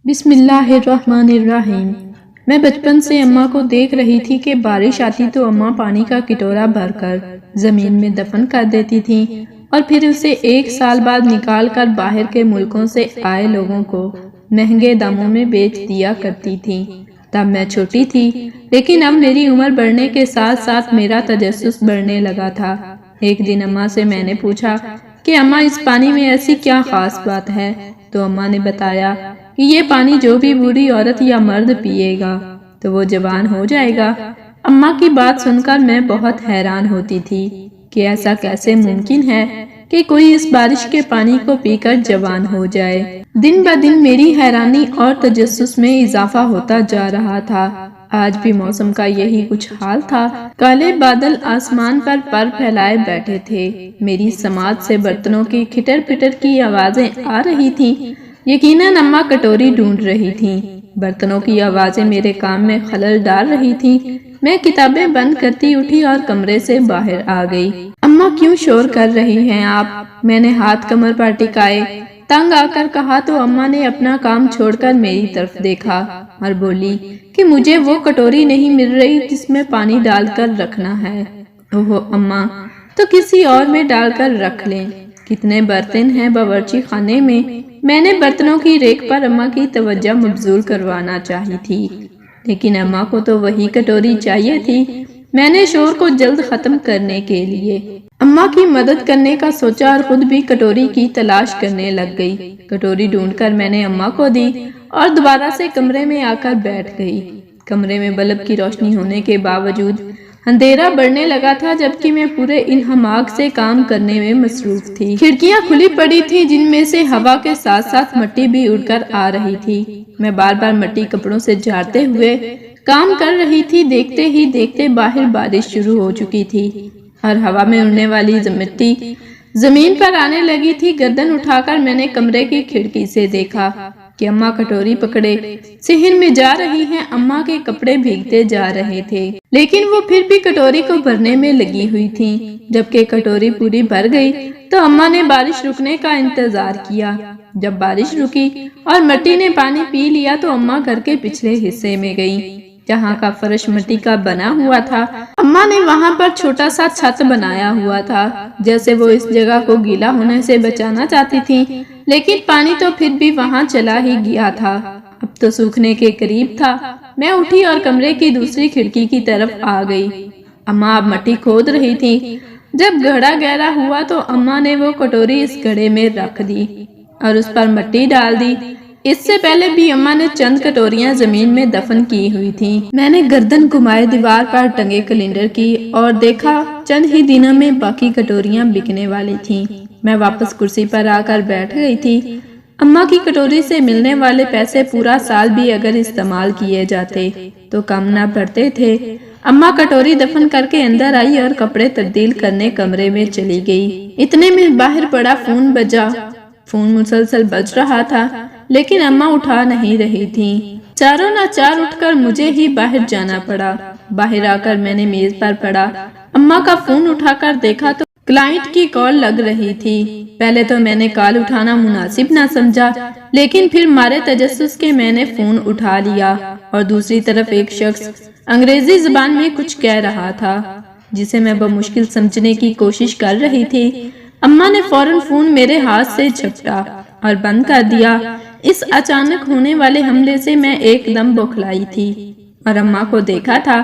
بسم اللہ الرحمن الرحیم۔ میں بچپن سے اماں کو دیکھ رہی تھی کہ بارش آتی تو اماں پانی کا کٹورا بھر کر زمین میں دفن کر دیتی تھیں اور پھر اسے 1 سال بعد نکال کر باہر کے ملکوں سے آئے لوگوں کو مہنگے داموں میں بیچ دیا کرتی تھیں۔ تب میں چھوٹی تھی، لیکن اب میری عمر بڑھنے کے ساتھ ساتھ میرا تجسس بڑھنے لگا تھا۔ ایک دن اماں سے میں نے پوچھا کہ اماں اس پانی میں ایسی کیا خاص بات ہے؟ تو اماں نے بتایا کہ یہ پانی جو بھی بوڑھی عورت یا مرد پیے گا تو وہ جوان ہو جائے گا۔ اماں کی بات سن کر میں بہت حیران ہوتی تھی کہ ایسا کیسے ممکن ہے کہ کوئی اس بارش کے پانی کو پی کر جوان ہو جائے۔ دن بہ دن میری حیرانی اور تجسس میں اضافہ ہوتا جا رہا تھا۔ آج بھی موسم کا یہی کچھ حال تھا۔ کالے بادل آسمان پر پر پھیلائے بیٹھے تھے۔ میری سماعت سے برتنوں کی کھٹر پٹر کی آوازیں آ رہی تھیں۔ یقیناً اماں کٹوری ڈھونڈ رہی تھیں۔ برتنوں کی آوازیں میرے کام میں خلل ڈال رہی تھیں۔ میں کتابیں بند کرتی اٹھی اور کمرے سے باہر آ گئی۔ اماں کیوں شور کر رہی ہیں آپ؟ میں نے ہاتھ کمر پر ٹکائے تنگ آ کر کہا تو اماں نے اپنا کام چھوڑ کر میری طرف دیکھا اور بولی کہ مجھے وہ کٹوری نہیں مل رہی جس میں پانی ڈال کر رکھنا ہے۔ اوہ اماں، تو کسی اور میں ڈال کر رکھ لیں۔ کتنے برتن ہیں باورچی خانے میں نے برتنوں کی ریک پر اماں کی توجہ مبذول کروانا چاہی تھی، لیکن اماں کو تو وہی کٹوری چاہیے تھی۔ میں نے شور کو جلد ختم کرنے کے لیے اماں کی مدد کرنے کا سوچا اور خود بھی کٹوری کی تلاش کرنے لگ گئی۔ کٹوری ڈھونڈ کر میں نے اماں کو دی اور دوبارہ سے کمرے میں آ کر بیٹھ گئی۔ کمرے میں بلب کی روشنی ہونے کے باوجود اندھیرا بڑھنے لگا تھا، جبکہ میں پورے انہماک سے کام کرنے میں مصروف تھی۔ کھڑکیاں کھلی پڑی تھی جن میں سے ہوا کے ساتھ ساتھ مٹی بھی اڑ کر آ رہی تھی۔ میں بار بار مٹی کپڑوں سے جھاڑتے ہوئے کام کر رہی تھی۔ دیکھتے ہی دیکھتے باہر بارش شروع ہو چکی تھی اور ہوا میں اڑنے والی مٹی زمین پر آنے لگی تھی۔ گردن اٹھا کر میں نے کمرے کی کھڑکی سے دیکھا کہ اماں کٹوری پکڑے صحن میں جا رہی ہیں۔ اماں کے کپڑے بھیگتے جا رہے تھے، لیکن وہ پھر بھی کٹوری کو بھرنے میں لگی ہوئی تھیں۔ جبکہ کٹوری پوری بھر گئی تو اماں نے بارش رکنے کا انتظار کیا۔ جب بارش رکی اور مٹی نے پانی پی لیا تو اماں گھر کے پچھلے حصے میں گئیں، جہاں کا فرش مٹی کا بنا ہوا تھا۔ اماں نے وہاں پر چھوٹا سا چھت بنایا ہوا تھا، جیسے وہ اس جگہ کو گیلا ہونے سے بچانا چاہتی تھیں، لیکن پانی تو پھر بھی وہاں چلا ہی گیا تھا۔ اب تو سوکھنے کے قریب تھا۔ میں اٹھی اور کمرے کی دوسری کھڑکی کی طرف آ گئی۔ اماں اب مٹی کھود رہی تھی۔ جب گڑھا گہرا ہوا تو اماں نے وہ کٹوری اس گڑھے میں رکھ دی اور اس پر مٹی ڈال دی۔ اس سے پہلے بھی اماں نے چند کٹوریاں زمین میں دفن کی ہوئی تھیں۔ میں نے گردن گھمائے دیوار پر ٹنگے کیلنڈر کی اور دیکھا چند ہی دنوں میں باقی کٹوریاں بکنے والی تھیں۔ میں واپس کرسی پر آ کر بیٹھ گئی تھی۔ اماں کی کٹوری سے ملنے والے پیسے پورا سال بھی اگر استعمال کیے جاتے تو کم نہ پڑتے تھے۔ اماں کٹوری دفن کر کے اندر آئی اور کپڑے تبدیل کرنے کمرے میں چلی گئی۔ اتنے میں باہر بڑا فون بجا۔ فون مسلسل بج رہا تھا، لیکن اماں اٹھا نہیں رہی تھیں۔ چاروں ناچار اٹھ کر مجھے ہی باہر جانا پڑا۔ باہر آ کر میں نے میز پر پڑا اماں کا فون اٹھا کر دیکھا تو کلائنٹ کی کال لگ رہی تھی۔ پہلے تو میں نے کال اٹھانا مناسب نہ سمجھا، لیکن پھر مارے تجسس کے میں نے فون اٹھا لیا اور دوسری طرف ایک شخص انگریزی زبان میں کچھ کہہ رہا تھا، جسے میں بمشکل سمجھنے کی کوشش کر رہی تھی۔ اماں نے فوراً فون میرے ہاتھ سے جھپٹا اور بند کر دیا۔ اس اچانک ہونے والے حملے سے میں ایک دم بوکھلائی تھی اور اماں کو دیکھا تھا۔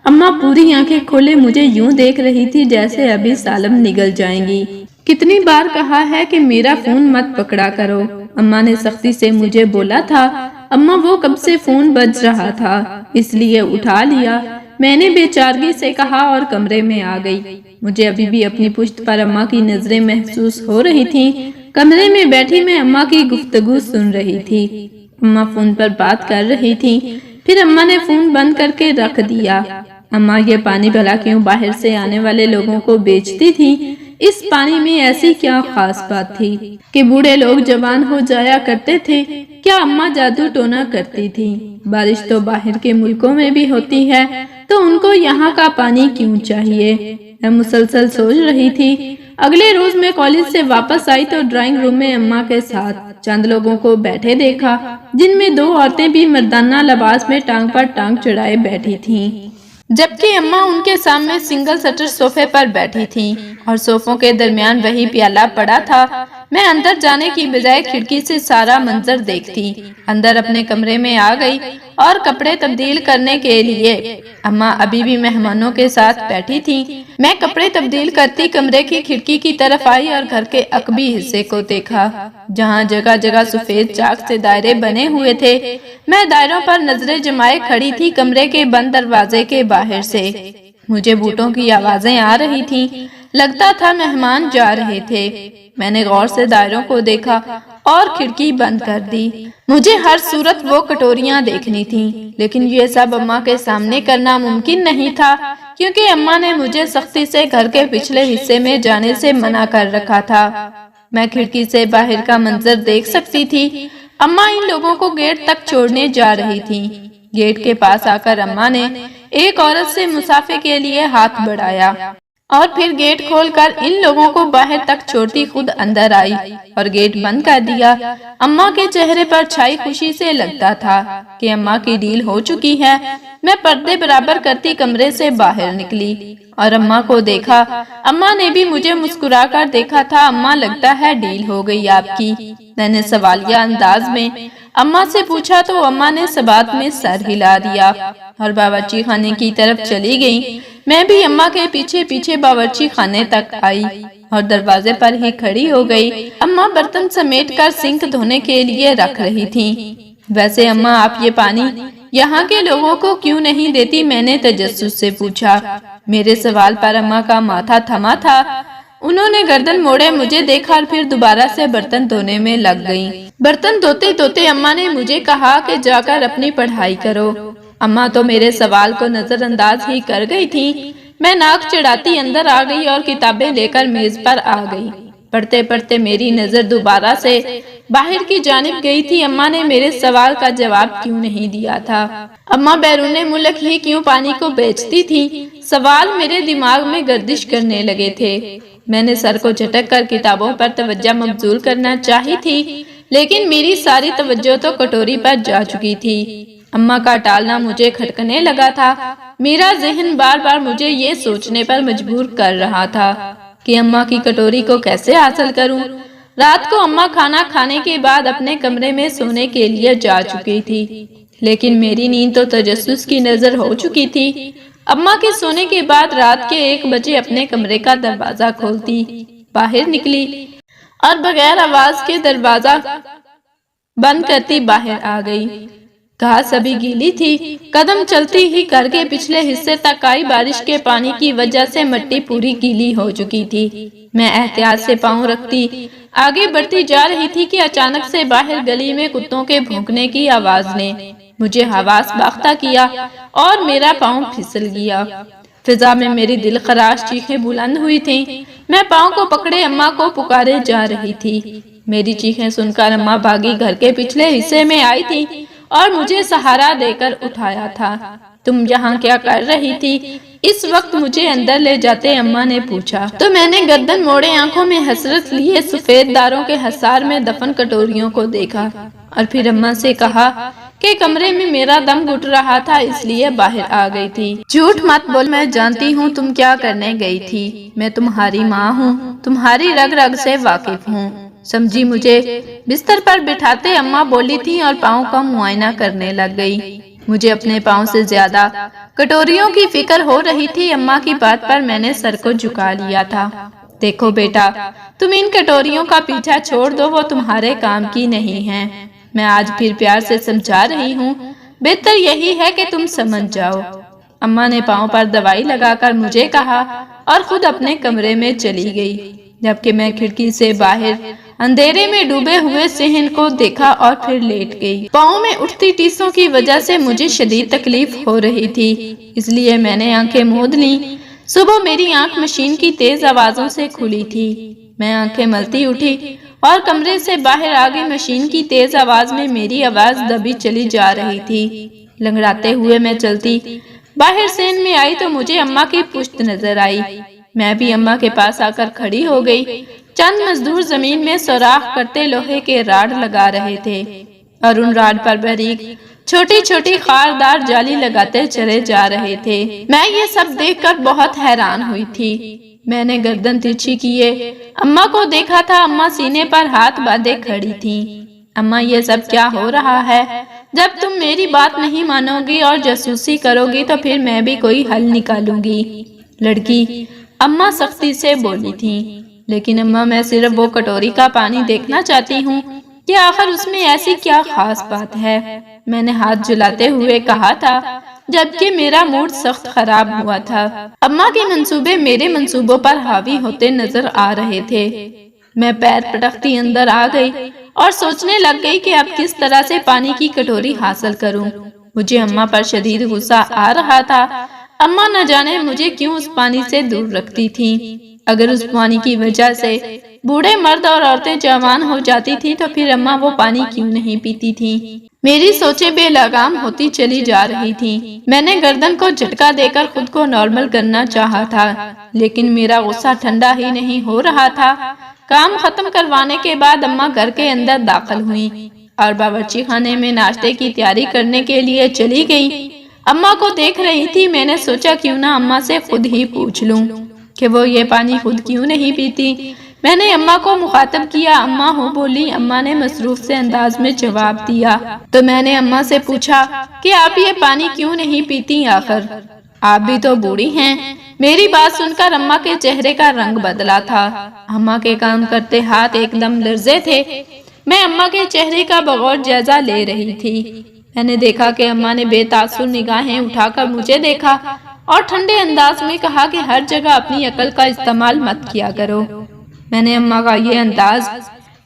اماں پوری آنکھیں کھولے مجھے یوں دیکھ رہی تھی جیسے ابھی سالم نگل جائیں گی۔ کتنی بار کہا ہے کہ میرا فون مت پکڑا کرو، اماں نے سختی سے مجھے بولا تھا۔ اماں وہ کب سے فون بج رہا تھا، اس لیے اٹھا لیا، میں نے بے چارگی سے کہا اور کمرے میں آ گئی۔ مجھے ابھی بھی اپنی پشت پر اماں کی نظریں محسوس ہو رہی تھیں۔ کمرے میں بیٹھی میں اماں کی گفتگو سن رہی تھی۔ اماں فون پر بات کر رہی تھی، پھر اماں نے فون بند کر کے رکھ دیا۔ اماں یہ پانی بھلا کیوں باہر سے آنے والے لوگوں کو بیچتی تھی؟ اس پانی میں ایسی کیا خاص بات تھی کہ بوڑھے لوگ جوان ہو جایا کرتے تھے؟ کیا اماں جادو ٹونا کرتی تھی؟ بارش تو باہر کے ملکوں میں بھی ہوتی ہے، تو ان کو یہاں کا پانی کیوں چاہیے؟ میں مسلسل سوچ رہی تھی اگلے روز میں کالج سے واپس آئی تو ڈرائنگ روم میں اماں کے ساتھ چند لوگوں کو بیٹھے دیکھا، جن میں 2 عورتیں بھی مردانہ لباس میں ٹانگ پر ٹانگ چڑھائے بیٹھی تھیں، جبکہ اماں ان کے سامنے سنگل سٹر صوفے پر بیٹھی تھیں اور صوفوں کے درمیان وہی پیالہ پڑا تھا۔ میں اندر جانے کی بجائے کھڑکی سے سارا منظر دیکھتی اندر اپنے کمرے میں آ گئی اور کپڑے تبدیل کرنے کے لیے۔ اماں ابھی بھی مہمانوں کے ساتھ بیٹھی تھیں۔ میں کپڑے تبدیل کرتی کمرے کی کھڑکی کی طرف آئی اور گھر کے عقبی حصے کو دیکھا، جہاں جگہ جگہ سفید چاک سے دائرے بنے ہوئے تھے۔ میں دائروں پر نظریں جمائے کھڑی تھی کمرے کے بند دروازے کے باہر سے۔ مجھے بوٹوں کی آوازیں آ رہی تھیں، لگتا تھا مہمان جا رہے تھے۔ میں نے غور سے دائروں کو دیکھا اور کھڑکی بند کر دی۔ مجھے ہر صورت وہ کٹوریاں دیکھنی تھیں، لیکن یہ سب اماں کے سامنے کرنا ممکن نہیں تھا، کیونکہ اماں نے مجھے سختی سے گھر کے پچھلے حصے میں جانے سے منع کر رکھا تھا۔ میں کھڑکی سے باہر کا منظر دیکھ سکتی تھی۔ اماں ان لوگوں کو گیٹ تک چھوڑنے جا رہی تھیں۔ گیٹ کے پاس آ کر اماں نے ایک عورت سے مسافے کے لیے ہاتھ بڑھایا اور پھر گیٹ کھول کر ان لوگوں کو باہر تک چھوڑتی خود اندر آئی اور گیٹ بند کر دیا۔ اماں کے چہرے پر چھائی خوشی سے لگتا تھا کہ اماں کی ڈیل ہو چکی ہے۔ میں پردے برابر کرتی کمرے سے باہر نکلی اور اماں کو دیکھا۔ اماں نے بھی مجھے مسکرا کر دیکھا تھا۔ اماں لگتا ہے ڈیل ہو گئی آپ کی، میں نے سوالیہ انداز میں اماں سے پوچھا تو اماں نے ثبات میں سر ہلا دیا اور باورچی خانے کی طرف چلی گئی۔ میں بھی اماں کے پیچھے پیچھے باورچی خانے تک آئی اور دروازے پر ہی کھڑی ہو گئی۔ اماں برتن سمیٹ کر سنک دھونے کے لیے رکھ رہی تھیں۔ ویسے اماں آپ یہ پانی یہاں کے لوگوں کو کیوں نہیں دیتی؟ میں نے تجسس سے پوچھا۔ میرے سوال پر اماں کا ماتھا تھما تھا۔ انہوں نے گردن موڑے مجھے دیکھا اور پھر دوبارہ سے برتن دھونے میں لگ گئیں۔ برتن دھوتے دھوتے اماں نے مجھے کہا کہ جا کر اپنی پڑھائی کرو۔ اماں تو میرے سوال کو نظر انداز ہی کر گئی تھی۔ میں ناک چڑھاتی اندر آ گئی اور کتابیں لے کر میز پر آ گئی۔ پڑھتے پڑھتے میری نظر دوبارہ سے باہر کی جانب گئی تھی۔ اماں نے میرے سوال کا جواب کیوں نہیں دیا تھا؟ اماں بیرون ملک ہی کیوں پانی کو بیچتی تھی؟ سوال میرے دماغ میں گردش کرنے لگے تھے۔ میں نے سر کو جھٹک کر کتابوں پر توجہ مبذول کرنا چاہی تھی، لیکن میری ساری توجہ تو کٹوری پر جا چکی تھی۔ اماں کا ٹالنا مجھے کھٹکنے لگا تھا۔ میرا ذہن بار بار مجھے یہ سوچنے پر مجبور کر رہا تھا کہ اماں کی کٹوری کو کیسے حاصل کروں۔ رات کو اماں کھانا کھانے کے بعد اپنے کمرے میں سونے کے لیے جا چکی تھی، لیکن میری نیند تو تجسس کی نظر ہو چکی تھی۔ اماں کے سونے کے بعد رات کے 1 بجے اپنے کمرے کا دروازہ کھولتی باہر نکلی اور بغیر آواز کے دروازہ بند کرتی باہر آ گئی۔ گھاس ابھی گیلی تھی۔ قدم چلتی ہی گھر کے پچھلے حصے تک آئی۔ بارش کے پانی کی وجہ سے مٹی پوری گیلی ہو چکی تھی۔ میں احتیاط سے پاؤں رکھتی آگے بڑھتی جا رہی تھی کہ اچانک سے باہر گلی میں کتوں کے بھونکنے کی آواز نے مجھے حواس باختہ کیا اور میرا پاؤں پھسل گیا۔ فضا میں میری دل خراش چیخیں بلند ہوئی تھیں۔ میں پاؤں کو پکڑے اماں کو پکارے جا رہی تھی۔ میری چیخیں سن کر اماں بھاگی گھر کے پچھلے حصے میں آئی تھی اور مجھے سہارا دے کر اٹھایا تھا۔ تم یہاں کیا کر رہی تھی؟ اس وقت مجھے اندر لے جاتے اماں نے پوچھا تو میں نے گردن موڑے آنکھوں میں حسرت لیے سفید داروں کے حصار میں دفن کٹوریوں کو دیکھا اور پھر اماں سے کہا کہ کمرے میں میرا دم گھٹ رہا تھا اس لیے باہر آ گئی تھی۔ جھوٹ مت بول، میں جانتی ہوں تم کیا کرنے گئی تھی۔ میں تمہاری ماں ہوں، تمہاری رگ رگ سے واقف ہوں، سمجھی مجھے؟ بستر پر بٹھاتے اماں بولی تھی اور پاؤں کا معائنہ کرنے لگ گئی۔ مجھے اپنے پاؤں سے زیادہ کٹوریوں کی فکر ہو رہی تھی۔ اماں کی بات پر میں نے سر کو جھکا لیا تھا۔ دیکھو بیٹا، تم ان کٹوریوں کا پیچھا چھوڑ دو، وہ تمہارے کام کی نہیں ہیں۔ میں آج پھر پیار سے سمجھا رہی ہوں، بہتر یہی ہے کہ تم سمجھ جاؤ۔ اماں نے پاؤں پر دوائی لگا کر مجھے کہا اور خود اپنے کمرے میں چلی گئی، جبکہ میں کھڑکی سے باہر اندھیرے میں ڈوبے ہوئے صحن کو دیکھا اور پھر لیٹ گئی۔ پاؤں میں اٹھتی ٹیسوں کی وجہ سے مجھے شدید تکلیف ہو رہی تھی، اس لیے میں نے آنکھیں موند لیں۔ صبح میری آنکھ مشین کی تیز آوازوں سے کھلی تھی۔ میں آنکھیں ملتی اٹھی اور کمرے سے باہر آ گئی۔ مشین کی تیز آواز میں میری آواز دبی چلی جا رہی تھی۔ لنگڑاتے ہوئے میں چلتی باہر صحن میں آئی تو مجھے اماں کی پشت نظر آئی۔ میں بھی اماں کے پاس آ کر کھڑی ہو گئی۔ چند مزدور زمین میں سوراخ کرتے لوہے کے راڈ لگا رہے تھے اور ان راڈ پر باریک چھوٹی چھوٹی خاردار جالی لگاتے چلے جا رہے تھے۔ میں یہ سب دیکھ کر بہت حیران ہوئی تھی۔ میں نے گردن ترچھی کیے اماں کو دیکھا تھا۔ اماں سینے پر ہاتھ باندھے کھڑی تھی۔ اماں یہ سب کیا ہو رہا ہے؟ جب تم میری بات نہیں مانو گی اور جاسوسی کرو گی تو پھر میں بھی کوئی حل نکالوں گی۔ لڑکی اماں سختی سے بولی تھی۔ لیکن اماں میں صرف وہ کٹوری کا پانی دیکھنا چاہتی ہوں کہ آخر اس میں ایسی کیا خاص بات ہے، میں نے ہاتھ جلاتے ہوئے کہا تھا جبکہ میرا موڈ سخت خراب ہوا تھا۔ اماں کے منصوبے میرے منصوبوں پر حاوی ہوتے نظر آ رہے تھے۔ میں پیر پٹکتی اندر آ گئی اور سوچنے لگ گئی کہ اب کس طرح سے پانی کی کٹوری حاصل کروں۔ مجھے اماں پر شدید غصہ آ رہا تھا۔ اماں نہ جانے مجھے کیوں اس پانی سے دور رکھتی تھی۔ اگر اس پانی کی وجہ سے بوڑھے مرد اور عورتیں جوان ہو جاتی تھی تو پھر اماں وہ پانی کیوں نہیں پیتی تھی؟ میری سوچیں بے لگام ہوتی چلی جا رہی تھی۔ میں نے گردن کو جھٹکا دے کر خود کو نارمل کرنا چاہا تھا، لیکن میرا غصہ ٹھنڈا ہی نہیں ہو رہا تھا۔ کام ختم کروانے کے بعد اماں گھر کے اندر داخل ہوئیں اور باورچی خانے میں ناشتے کی تیاری کرنے کے لیے چلی گئیں۔ اماں کو دیکھ رہی تھی۔ میں نے سوچا کیوں نہ اماں سے خود ہی پوچھ لوں کہ وہ یہ پانی خود کیوں نہیں پیتی۔ میں نے اماں کو مخاطب کیا۔ اماں ہو بولی۔ اماں نے مصروف سے انداز میں جواب دیا۔ تو میں نے اماں سے پوچھا کہ آپ یہ پانی کیوں نہیں پیتی آخر؟ آپ بھی تو بوڑھی ہیں۔ میری بات سن کر اماں کے چہرے کا رنگ بدلا تھا۔ اماں کے کام کرتے ہاتھ ایک دم لرزے تھے۔ میں اماں کے چہرے کا بغور جائزہ لے رہی تھی۔ میں نے دیکھا کہ اماں نے بے تاثر نگاہیں اٹھا کر مجھے دیکھا اور ٹھنڈے انداز میں کہا کہ ہر جگہ اپنی عقل کا استعمال مت کیا کرو۔ میں نے اماں کا یہ انداز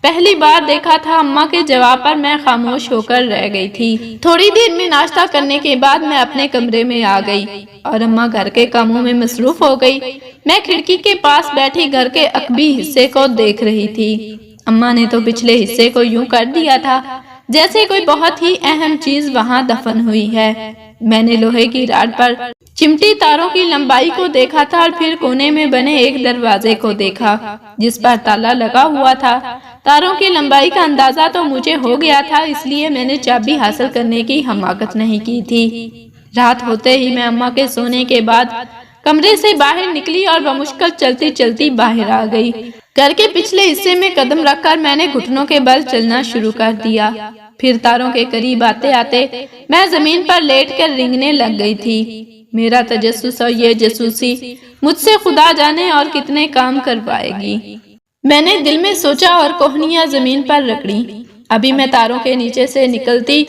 پہلی بار دیکھا تھا۔ اماں کے جواب پر میں خاموش ہو کر رہ گئی تھی۔ تھوڑی دیر میں ناشتہ کرنے کے بعد میں اپنے کمرے میں آ گئی اور اماں گھر کے کاموں میں مصروف ہو گئی۔ میں کھڑکی کے پاس بیٹھی گھر کے عقبی حصے کو دیکھ رہی تھی۔ اماں نے تو پچھلے حصے کو یوں کر دیا تھا جیسے کوئی بہت ہی اہم چیز وہاں دفن ہوئی ہے۔ میں نے لوہے کی راڈ پر چمٹی تاروں کی لمبائی کو دیکھا تھا اور پھر کونے میں بنے ایک دروازے کو دیکھا جس پر تالا لگا ہوا تھا۔ تاروں کی لمبائی کا اندازہ تو مجھے ہو گیا تھا، اس لیے میں نے چابی حاصل کرنے کی حماقت نہیں کی تھی۔ رات ہوتے ہی میں اماں کے سونے کے بعد کمرے سے باہر نکلی اور بمشکل چلتی چلتی باہر آ گئی۔ گھر کے پچھلے حصے میں قدم رکھ کر میں نے گھٹنوں کے بل چلنا شروع کر دیا۔ پھر تاروں کے قریب آتے آتے میں زمین پر لیٹ کر رینگنے لگ گئی تھی۔ میرا تجسس اور یہ جاسوسی مجھ سے خدا جانے اور کتنے کام کروائے گی۔ میں نے دل میں سوچا اور کوہنیاں زمین پر رگڑی۔ ابھی میں تاروں کے نیچے سے نکلتی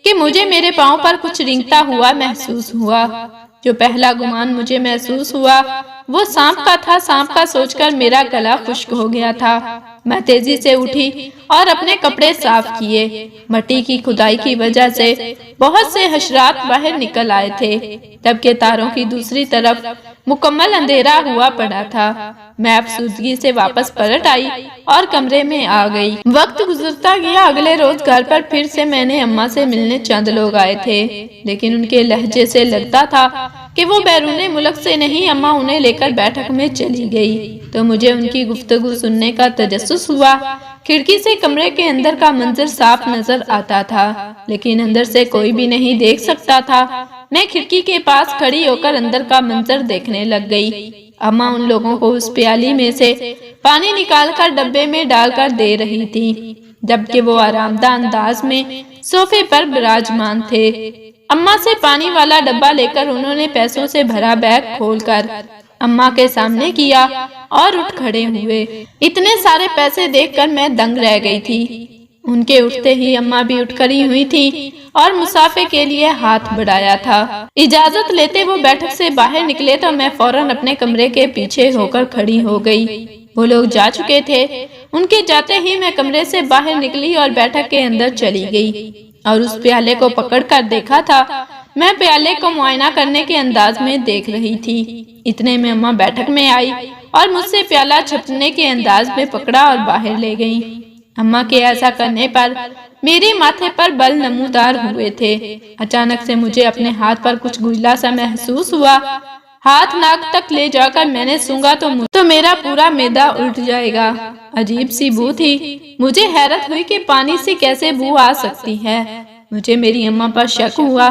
کہ مجھے میرے پاؤں پر کچھ رینگتا ہوا محسوس ہوا۔ جو پہلا گمان مجھے محسوس ہوا وہ سانپ کا تھا۔ سانپ کا سوچ کر میرا گلا خشک ہو گیا تھا۔ میں تیزی سے اٹھی اور اپنے کپڑے صاف کیے۔ مٹی کی کھدائی کی وجہ سے بہت سے حشرات باہر نکل آئے تھے، جبکہ تاروں کی دوسری طرف مکمل اندھیرا ہوا پڑا تھا۔ میں افسردگی سے واپس پلٹ آئی اور کمرے میں آ گئی۔ وقت گزرتا گیا۔ اگلے روز گھر پر پھر سے میں نے اماں سے ملنے چند لوگ آئے تھے، لیکن ان کے لہجے سے لگتا تھا کہ وہ بیرون ملک سے نہیں۔ اماں انہیں لے کر بیٹھک میں چلی گئی تو مجھے ان کی گفتگو سننے کا تجسس ہوا۔ کھڑکی سے کمرے کے اندر کا منظر صاف نظر آتا تھا، لیکن اندر سے کوئی بھی نہیں دیکھ سکتا تھا۔ میں کھڑکی کے پاس کھڑی ہو کر اندر کا منظر دیکھنے لگ گئی۔ اماں ان لوگوں کو اس پیالی میں سے پانی نکال کر ڈبے میں ڈال کر دے رہی تھی، جبکہ وہ آرام دہ انداز میں صوفے پر براجمان تھے۔ اماں سے پانی والا ڈبہ لے کر انہوں نے پیسوں سے بھرا بیگ کھول کر اماں کے سامنے کیا اور اٹھ کھڑے ہوئے۔ اتنے سارے پیسے دیکھ کر میں دنگ رہ گئی تھی۔ ان کے اٹھتے ہی اماں بھی اٹھ کھڑی ہوئی تھی اور مسافے کے لیے ہاتھ بڑھایا تھا۔ اجازت لیتے وہ بیٹھک سے باہر نکلے تو میں فوراً اپنے کمرے کے پیچھے ہو کر کھڑی ہو گئی۔ وہ لوگ جا چکے تھے۔ ان کے جاتے ہی میں کمرے سے باہر نکلی اور بیٹھک کے اندر چلی گئی اور اس پیالے کو پکڑ کر دیکھا تھا۔ میں پیالے کو معائنہ کرنے کے انداز میں دیکھ رہی تھی۔ اتنے میں اماں بیٹھک میں آئی اور مجھ سے پیالہ چھپنے کے انداز میں پکڑا اور باہر لے گئی۔ اماں کے ایسا کرنے پر میرے ماتھے پر بل نمودار ہوئے تھے۔ اچانک سے مجھے اپنے ہاتھ پر کچھ گجلا سا محسوس ہوا۔ ہاتھ ناک تک لے جا کر میں نے سونگا تو میرا پورا معدہ الٹ جائے گا۔ عجیب سی بو تھی۔ مجھے حیرت ہوئی کہ پانی سے کیسے بو آ سکتی ہے۔ مجھے میری اماں پر شک ہوا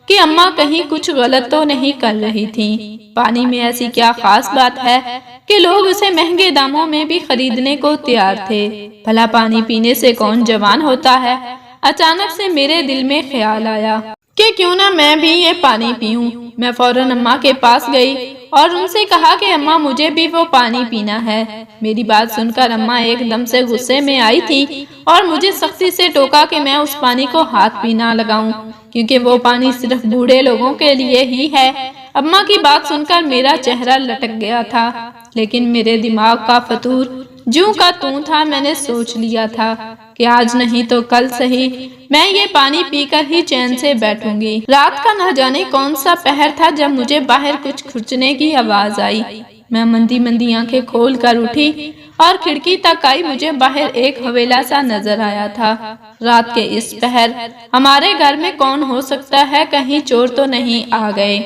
کہ اماں کہیں کچھ غلط تو نہیں کر رہی تھیں۔ پانی میں ایسی کیا خاص بات ہے کہ لوگ اسے مہنگے داموں میں بھی خریدنے کو تیار تھے۔ بھلا پانی پینے سے کون جوان ہوتا ہے؟ اچانک سے میرے دل میں خیال آیا کہ کیوں نہ میں بھی یہ پانی پیوں۔ میں فوراً اماں کے پاس گئی اور ان سے کہا کہ اماں مجھے بھی وہ پانی پینا ہے۔ میری بات سن کر اماں ایک دم سے غصے میں آئی تھی اور مجھے سختی سے ٹوکا کہ میں اس پانی کو ہاتھ بھی نہ لگاؤں، کیونکہ وہ پانی صرف بوڑھے لوگوں کے لیے ہی ہے۔ اماں کی بات سن کر میرا چہرہ لٹک گیا تھا، لیکن میرے دماغ کا فطور جوں کا توں تھا۔ میں نے سوچ لیا تھا کہ آج نہیں تو کل سہی میں یہ پانی پی کر ہی چین سے بیٹھوں گی۔ رات کا نہ جانے کون سا پہر تھا جب مجھے باہر کچھ کھرچنے کی آواز آئی۔ میں مندی مندی آنکھیں کھول کر اٹھی اور کھڑکی تک آئی۔ مجھے باہر ایک حویلا سا نظر آیا تھا۔ رات کے اس پہر ہمارے گھر میں کون ہو سکتا ہے؟ کہیں چور تو نہیں آ گئے؟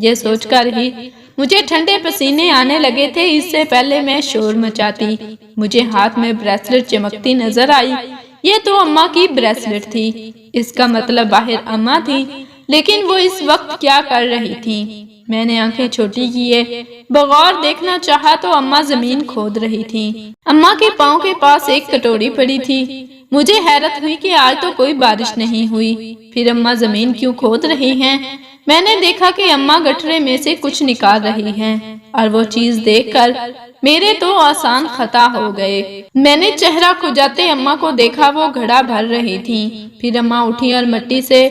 یہ سوچ کر ہی مجھے ٹھنڈے پسینے آنے لگے تھے۔ اس سے پہلے میں شور مچاتی، مجھے ہاتھ میں بریسلٹ چمکتی نظر آئی۔ یہ تو اماں کی بریسلٹ تھی۔ اس کا مطلب باہر اماں تھی، لیکن وہ اس وقت کیا کر رہی تھی؟ میں نے آنکھیں چھوٹی کیے بغور دیکھنا چاہا تو اماں زمین کھود رہی تھی۔ اماں کے پاؤں کے پاس ایک کٹوری پڑی تھی۔ مجھے حیرت ہوئی کہ آج تو کوئی بارش نہیں ہوئی، پھر اماں زمین کیوں کھود رہی ہیں؟ میں نے دیکھا کہ اماں گٹھرے میں سے کچھ نکال رہی ہیں، اور وہ چیز دیکھ کر میرے تو آسان خطا ہو گئے۔ میں نے چہرہ کھجاتے اماں کو دیکھا، وہ گھڑا بھر رہی تھیں۔ پھر اماں اٹھی اور مٹی سے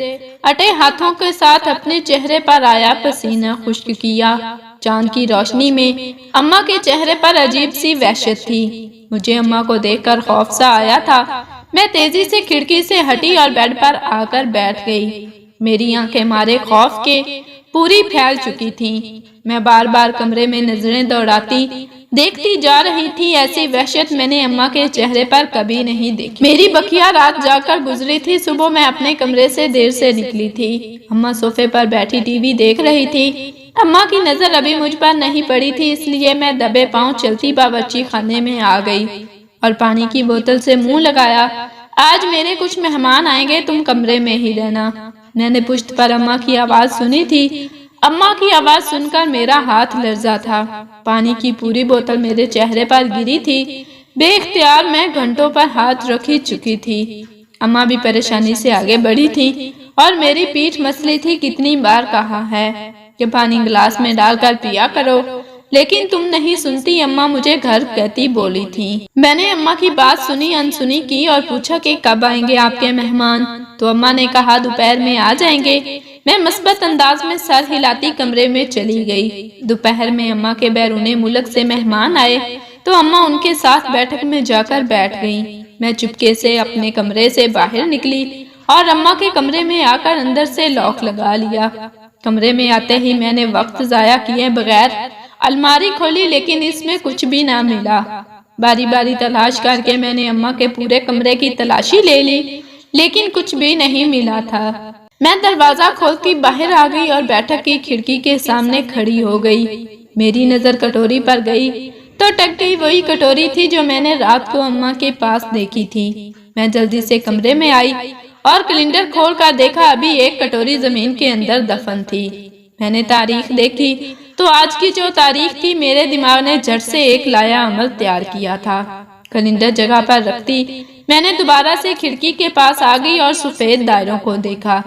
اٹے ہاتھوں کے ساتھ اپنے چہرے پر آیا پسینہ خشک کیا۔ چاند کی روشنی میں اماں کے چہرے پر عجیب سی وحشت تھی۔ مجھے اماں کو دیکھ کر خوف سا آیا تھا۔ میں تیزی سے کھڑکی سے ہٹی اور بیڈ پر آ کر بیٹھ گئی۔ میری آنکھیں مارے خوف کے پوری پھیل چکی تھیں۔ میں بار بار کمرے میں نظریں دوڑاتی دیکھتی جا رہی تھی۔ ایسی وحشت میں نے اماں کے چہرے پر کبھی نہیں دیکھی۔ میری بقیہ رات جا کر گزری تھی۔ صبح میں اپنے کمرے سے دیر سے نکلی تھی۔ اماں صوفے پر بیٹھی ٹی وی دیکھ رہی تھی۔ اماں کی نظر ابھی مجھ پر نہیں پڑی تھی، اس لیے میں دبے پاؤں چلتی باورچی خانے میں آ گئی اور پانی کی بوتل سے منہ لگایا۔ آج میرے کچھ مہمان آئیں گے، تم کمرے میں ہی رہنا۔ میں نے پشت پر اماں کی آواز سنی تھی۔ اماں کی آواز سن کر میرا ہاتھ لرزا تھا۔ پانی کی پوری بوتل میرے چہرے پر گری تھی۔ بے اختیار میں گھنٹوں پر ہاتھ رکھی چکی تھی۔ اماں بھی پریشانی سے آگے بڑھی تھی اور میری پیٹھ مسلی تھی۔ کتنی بار کہا ہے کہ پانی گلاس میں ڈال کر پیا کرو، لیکن تم نہیں سنتی۔ اماں مجھے گھر کہتی بولی تھی۔ میں نے اماں کی بات سنی انسنی کی اور پوچھا کہ کب آئیں گے آپ کے مہمان؟ تو اماں نے کہا دوپہر میں آ جائیں گے۔ میں مثبت انداز میں سر ہلاتی کمرے میں چلی گئی۔ دوپہر میں اماں کے بیرون ملک سے مہمان آئے تو اماں ان کے ساتھ بیٹھک میں جا کر بیٹھ گئیں۔ میں چپکے سے اپنے کمرے سے باہر نکلی اور اماں کے کمرے میں آ کر اندر سے لاک لگا لیا۔ کمرے میں آتے ہی میں نے وقت ضائع کیے بغیر الماری کھولی، لیکن اس میں کچھ بھی نہ ملا۔ باری باری تلاش کر کے میں نے اماں کے پورے کمرے کی تلاشی لے لی، لیکن کچھ بھی نہیں ملا تھا۔ میں دروازہ کھولتی باہر آ گئی اور بیٹھک کی کھڑکی کے سامنے کھڑی ہو گئی۔ میری نظر کٹوری پر گئی تو ٹک گئی۔ وہی کٹوری تھی جو میں نے رات کو اماں کے پاس دیکھی تھی۔ میں جلدی سے کمرے میں آئی اور کیلنڈر کھول کر دیکھا، ابھی ایک کٹوری زمین کے اندر دفن تھی۔ میں نے تاریخ دیکھی تو آج کی جو تاریخ تھی، میرے دماغ نے جھٹ سے ایک لایا عمل تیار کیا تھا۔ کیلنڈر جگہ پر رکھتی میں نے دوبارہ سے کھڑکی کے پاس آ گئی اور سفید دائروں کو دیکھا۔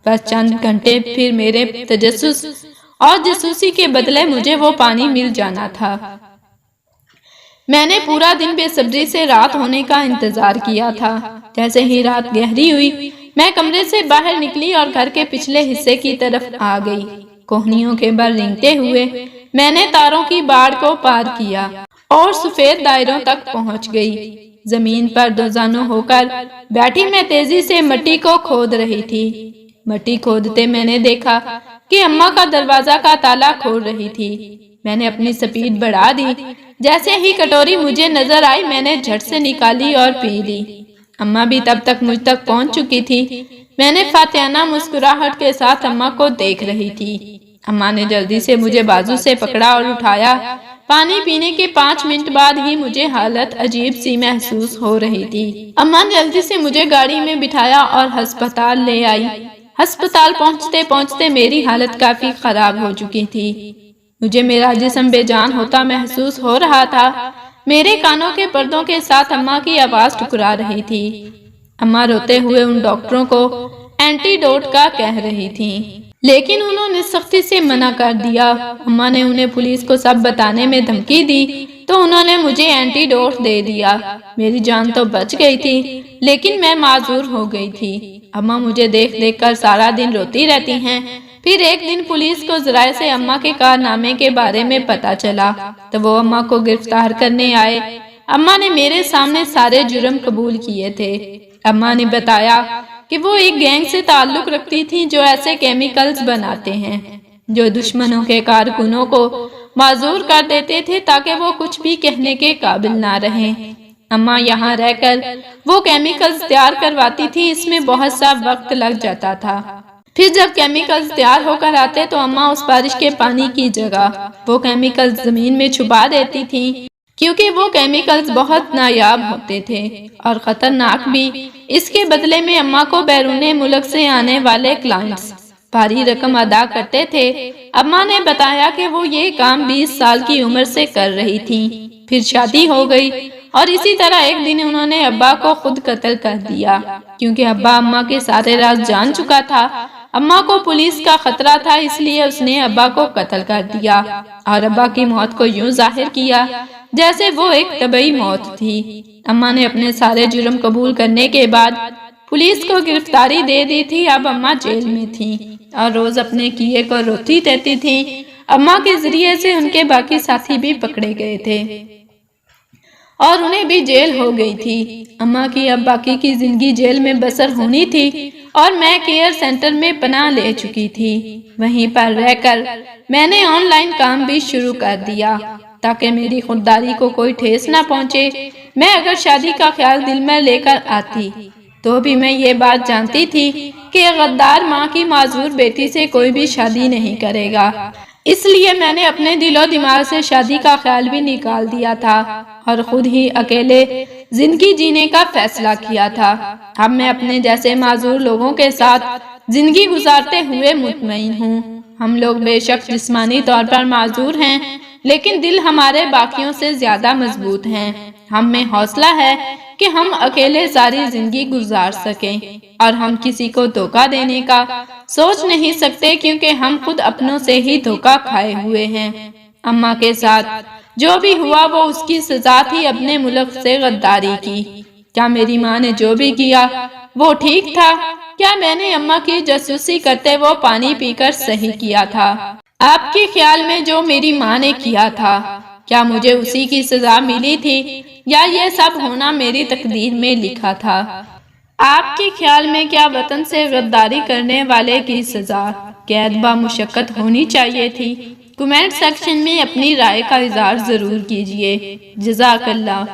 بس چند گھنٹے پھر میرے تجسس اور جاسوسی کے بدلے مجھے وہ پانی مل جانا تھا۔ میں نے پورا دن بے صبری سے رات ہونے کا انتظار کیا تھا۔ جیسے ہی رات گہری ہوئی، میں کمرے سے باہر نکلی اور گھر کے پچھلے حصے کی طرف آ گئی۔ کوہنیوں کے بل رینگتے ہوئے میں نے تاروں کی باڑ کو پار کیا اور سفید دائروں تک پہنچ گئی۔ زمین پر دوزانوں ہو کر بیٹھی میں تیزی سے مٹی کو کھود رہی تھی۔ مٹی کھودتے میں نے دیکھا کہ اماں کا دروازہ کا تالا کھول رہی تھی۔ میں نے اپنی سپیڈ بڑھا دی۔ جیسے ہی کٹوری مجھے نظر آئی، میں نے جھٹ سے نکالی اور پی لی۔ اماں بھی تب تک مجھ تک پہنچ چکی تھی۔ میں نے فاتحانہ مسکراہٹ کے ساتھ اماں کو دیکھ رہی تھی۔ اماں نے جلدی سے مجھے بازو سے پکڑا اور اٹھایا۔ پانی پینے کے 5 منٹ بعد ہی مجھے حالت عجیب سی محسوس ہو رہی تھی۔ اماں نے جلدی سے مجھے گاڑی میں بٹھایا اور ہسپتال لے آئی۔ ہسپتال پہنچتے پہنچتے میری حالت کافی خراب ہو چکی تھی۔ مجھے میرا جسم بے جان ہوتا محسوس ہو رہا تھا۔ میرے کانوں کے پردوں کے ساتھ اماں کی آواز ٹکرا رہی تھی۔ اماں روتے ہوئے ان ڈاکٹروں کو اینٹی ڈوٹ کا کہہ رہی تھی، لیکن انہوں نے سختی سے منع کر دیا۔ اماں نے انہیں پولیس کو سب بتانے میں دھمکی دی تو انہوں نے مجھے اینٹی ڈوٹ دے دیا۔ میری جان تو بچ گئی تھی، لیکن میں معذور ہو گئی تھی۔ اماں مجھے دیکھ دیکھ کر سارا دن روتی رہتی ہیں۔ پھر ایک دن پولیس کو ذرائع سے اماں کے کارنامے کے بارے میں پتہ چلا تو وہ اماں کو گرفتار کرنے آئے۔ اماں نے میرے سامنے سارے جرم قبول کیے تھے۔ اماں نے بتایا کہ وہ ایک گینگ سے تعلق رکھتی تھی جو ایسے کیمیکلز بناتے ہیں جو دشمنوں کے کارکنوں کو معذور کر دیتے تھے تاکہ وہ کچھ بھی کہنے کے قابل نہ رہیں۔ اماں یہاں رہ کر وہ کیمیکلز تیار کرواتی تھی، اس میں بہت سا وقت لگ جاتا تھا۔ پھر جب کیمیکلز تیار ہو کر آتے تو اماں اس بارش کے پانی کی جگہ وہ کیمیکلز زمین میں چھپا دیتی تھی، کیونکہ وہ کیمیکلز بہت نایاب ہوتے تھے اور خطرناک بھی۔ اس کے بدلے میں اماں کو بیرون ملک سے آنے والے کلائنٹس بھاری رقم ادا کرتے تھے۔ اماں نے بتایا کہ وہ یہ کام 20 سال کی عمر سے کر رہی تھی۔ پھر شادی ہو گئی اور اسی طرح ایک دن انہوں نے ابا کو خود قتل کر دیا، کیونکہ ابا اماں کے سارے راز جان چکا تھا۔ اماں کو پولیس کا خطرہ تھا، اس لیے اس نے ابا کو قتل کر دیا اور ابا کی موت کو یوں ظاہر کیا جیسے وہ ایک طبیعی موت تھی۔ اماں نے اپنے سارے جرم قبول کرنے کے بعد پولیس کو گرفتاری دے دی تھی۔ اب اماں جیل میں تھیں اور روز اپنے کیے کو روتی رہتی تھیں۔ اماں کے ذریعے سے ان کے باقی ساتھی بھی پکڑے گئے تھے اور انہیں بھی جیل ہو گئی تھی۔ اماں کی اب باقی کی زندگی جیل میں بسر ہونی تھی اور میں کیئر سینٹر میں پناہ لے چکی تھی۔ وہیں پر رہ کر میں نے آن لائن کام بھی شروع کر دیا تاکہ میری خودداری کو کوئی ٹھیس نہ پہنچے۔ میں اگر شادی کا خیال دل میں لے کر آتی تو بھی میں یہ بات جانتی تھی کہ غدار ماں کی معذور بیٹی سے کوئی بھی شادی نہیں کرے گا، اس لیے میں نے اپنے دل و دماغ سے شادی کا خیال بھی نکال دیا تھا اور خود ہی اکیلے زندگی جینے کا فیصلہ کیا تھا۔ اب میں اپنے جیسے معذور لوگوں کے ساتھ زندگی گزارتے ہوئے مطمئن ہوں۔ ہم لوگ بے شک جسمانی طور پر معذور ہیں، لیکن دل ہمارے باقیوں سے زیادہ مضبوط ہیں۔ ہم میں حوصلہ ہے کہ ہم اکیلے ساری زندگی گزار سکیں اور ہم کسی کو دھوکہ دینے کا سوچ نہیں سکتے، کیونکہ ہم خود اپنوں سے ہی دھوکہ کھائے ہوئے ہیں۔ اماں کے ساتھ جو بھی ہوا وہ اس کی سزا تھی، اپنے ملک سے غداری کی۔ کیا میری ماں نے جو بھی کیا وہ ٹھیک تھا؟ کیا میں نے اماں کی جاسوسی کرتے وہ پانی پی کر صحیح کیا تھا؟ آپ کے خیال میں جو میری ماں نے کیا تھا، کیا مجھے اسی کی سزا ملی تھی یا یہ سب ہونا میری تقدیر میں لکھا تھا؟ آپ کے خیال میں کیا وطن سے غداری کرنے والے کی سزا قید با مشقت ہونی چاہیے تھی؟ کمنٹ سیکشن میں اپنی رائے کا اظہار ضرور کیجیے۔ جزاک اللہ۔